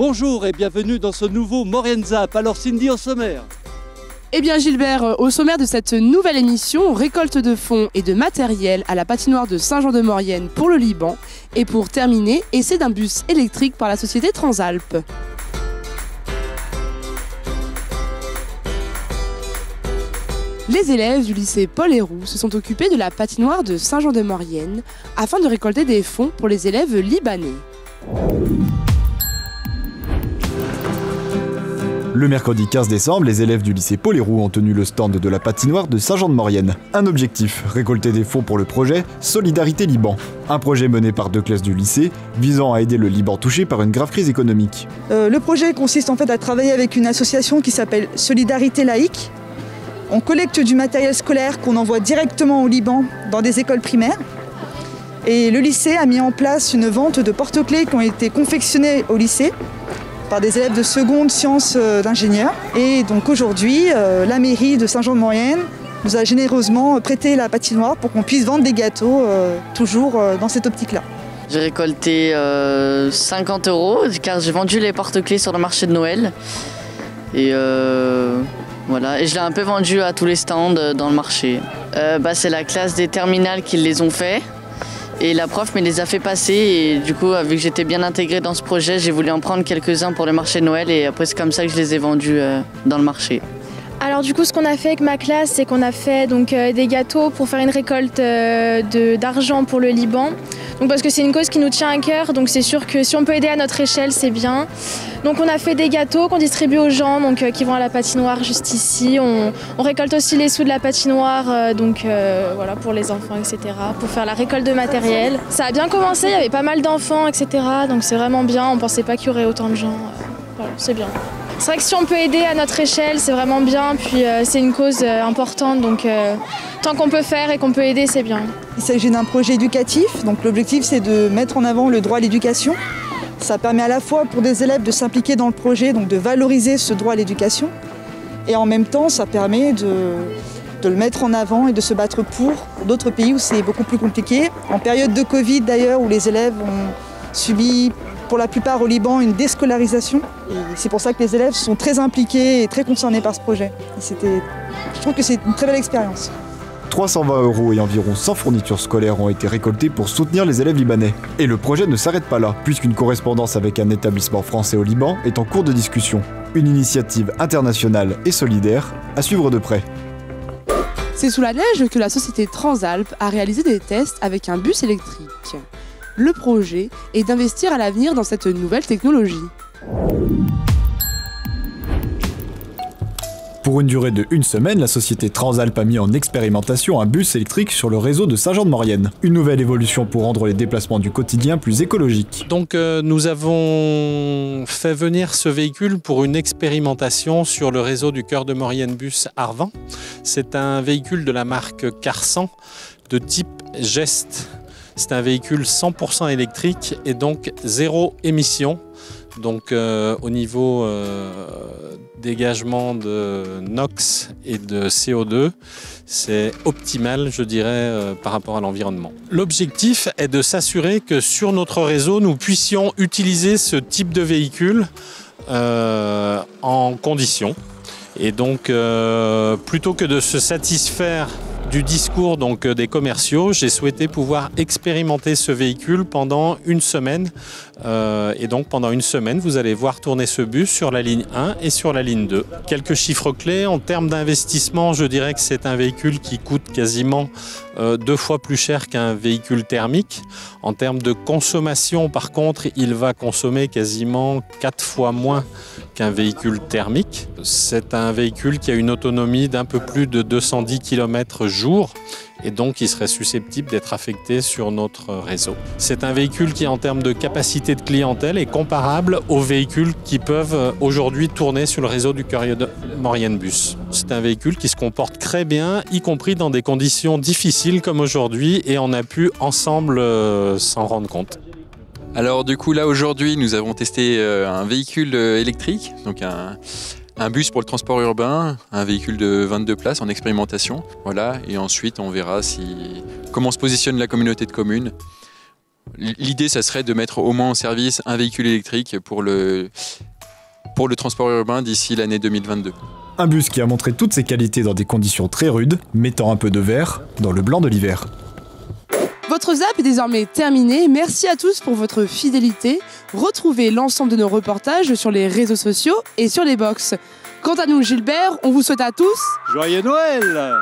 Bonjour et bienvenue dans ce nouveau Maurienne Zap. Alors Cindy, au sommaire. Eh bien Gilbert, au sommaire de cette nouvelle émission, récolte de fonds et de matériel à la patinoire de Saint-Jean-de-Maurienne pour le Liban. Et pour terminer, essai d'un bus électrique par la société Transalp. Les élèves du lycée Paul Héroux se sont occupés de la patinoire de Saint-Jean-de-Maurienne afin de récolter des fonds pour les élèves libanais. Le mercredi 15 décembre, les élèves du lycée Paul Héroux ont tenu le stand de la patinoire de Saint-Jean-de-Maurienne. Un objectif, récolter des fonds pour le projet Solidarité Liban. Un projet mené par 2 classes du lycée, visant à aider le Liban touché par une grave crise économique. Le projet consiste en fait à travailler avec une association qui s'appelle Solidarité Laïque. On collecte du matériel scolaire qu'on envoie directement au Liban dans des écoles primaires. Et le lycée a mis en place une vente de porte-clés qui ont été confectionnés au lycée par des élèves de seconde sciences d'ingénieurs. Et donc aujourd'hui, la mairie de Saint-Jean-de-Maurienne nous a généreusement prêté la patinoire pour qu'on puisse vendre des gâteaux, toujours dans cette optique-là. J'ai récolté 50 € car j'ai vendu les porte-clés sur le marché de Noël. Et voilà, et je l'ai un peu vendu à tous les stands dans le marché. C'est la classe des terminales qui les ont fait. Et la prof me les a fait passer et du coup, vu que j'étais bien intégrée dans ce projet, j'ai voulu en prendre quelques-uns pour le marché de Noël et après c'est comme ça que je les ai vendus dans le marché. Alors du coup, ce qu'on a fait avec ma classe, c'est qu'on a fait des gâteaux pour faire une récolte d'argent pour le Liban. Donc parce que c'est une cause qui nous tient à cœur, donc c'est sûr que si on peut aider à notre échelle, c'est bien. Donc on a fait des gâteaux qu'on distribue aux gens qui vont à la patinoire juste ici. On récolte aussi les sous de la patinoire, voilà, pour les enfants, etc. Pour faire la récolte de matériel. Ça a bien commencé, il y avait pas mal d'enfants, etc. Donc c'est vraiment bien, on pensait pas qu'il y aurait autant de gens. Voilà, c'est bien. C'est vrai que si on peut aider à notre échelle, c'est vraiment bien. Puis c'est une cause importante, donc tant qu'on peut faire et qu'on peut aider, c'est bien. Il s'agit d'un projet éducatif, donc l'objectif c'est de mettre en avant le droit à l'éducation. Ça permet à la fois pour des élèves de s'impliquer dans le projet, donc de valoriser ce droit à l'éducation. Et en même temps, ça permet de le mettre en avant et de se battre pour d'autres pays où c'est beaucoup plus compliqué. En période de Covid d'ailleurs, où les élèves ont subi pour la plupart au Liban une déscolarisation. Et c'est pour ça que les élèves sont très impliqués et très concernés par ce projet. Je trouve que c'est une très belle expérience. 320 € et environ 100 fournitures scolaires ont été récoltées pour soutenir les élèves libanais. Et le projet ne s'arrête pas là, puisqu'une correspondance avec un établissement français au Liban est en cours de discussion. Une initiative internationale et solidaire à suivre de près. C'est sous la neige que la société Transalp a réalisé des tests avec un bus électrique. Le projet est d'investir à l'avenir dans cette nouvelle technologie. Pour une durée de 1 semaine, la société Transalp a mis en expérimentation un bus électrique sur le réseau de Saint-Jean-de-Maurienne. Une nouvelle évolution pour rendre les déplacements du quotidien plus écologiques. Donc nous avons fait venir ce véhicule pour une expérimentation sur le réseau du Cœur de Maurienne Bus Arvan. C'est un véhicule de la marque Carsan de type Geste. C'est un véhicule 100% électrique et donc 0 émission. Donc au niveau dégagement de NOx et de CO2, c'est optimal, je dirais, par rapport à l'environnement. L'objectif est de s'assurer que sur notre réseau, nous puissions utiliser ce type de véhicule en conditions. Et donc, plutôt que de se satisfaire du discours des commerciaux, j'ai souhaité pouvoir expérimenter ce véhicule pendant 1 semaine. Et donc pendant 1 semaine, vous allez voir tourner ce bus sur la ligne 1 et sur la ligne 2. Quelques chiffres clés. En termes d'investissement, je dirais que c'est un véhicule qui coûte quasiment 2 fois plus cher qu'un véhicule thermique. En termes de consommation, par contre, il va consommer quasiment 4 fois moins qu'un véhicule thermique. C'est un véhicule qui a une autonomie d'un peu plus de 210 km/jour et donc il serait susceptible d'être affecté sur notre réseau. C'est un véhicule qui, en termes de capacité de clientèle, est comparable aux véhicules qui peuvent aujourd'hui tourner sur le réseau du Cœur de Maurienne Bus. C'est un véhicule qui se comporte très bien, y compris dans des conditions difficiles comme aujourd'hui, et on a pu ensemble s'en rendre compte. Alors du coup là aujourd'hui nous avons testé un véhicule électrique, donc un bus pour le transport urbain, un véhicule de 22 places en expérimentation. Voilà, et ensuite on verra comment se positionne la communauté de communes L'idée, ça serait de mettre au moins en service un véhicule électrique pour le transport urbain d'ici l'année 2022. Un bus qui a montré toutes ses qualités dans des conditions très rudes, mettant un peu de vert dans le blanc de l'hiver. Votre ZAP est désormais terminé. Merci à tous pour votre fidélité. Retrouvez l'ensemble de nos reportages sur les réseaux sociaux et sur les box. Quant à nous, Gilbert, on vous souhaite à tous Joyeux Noël!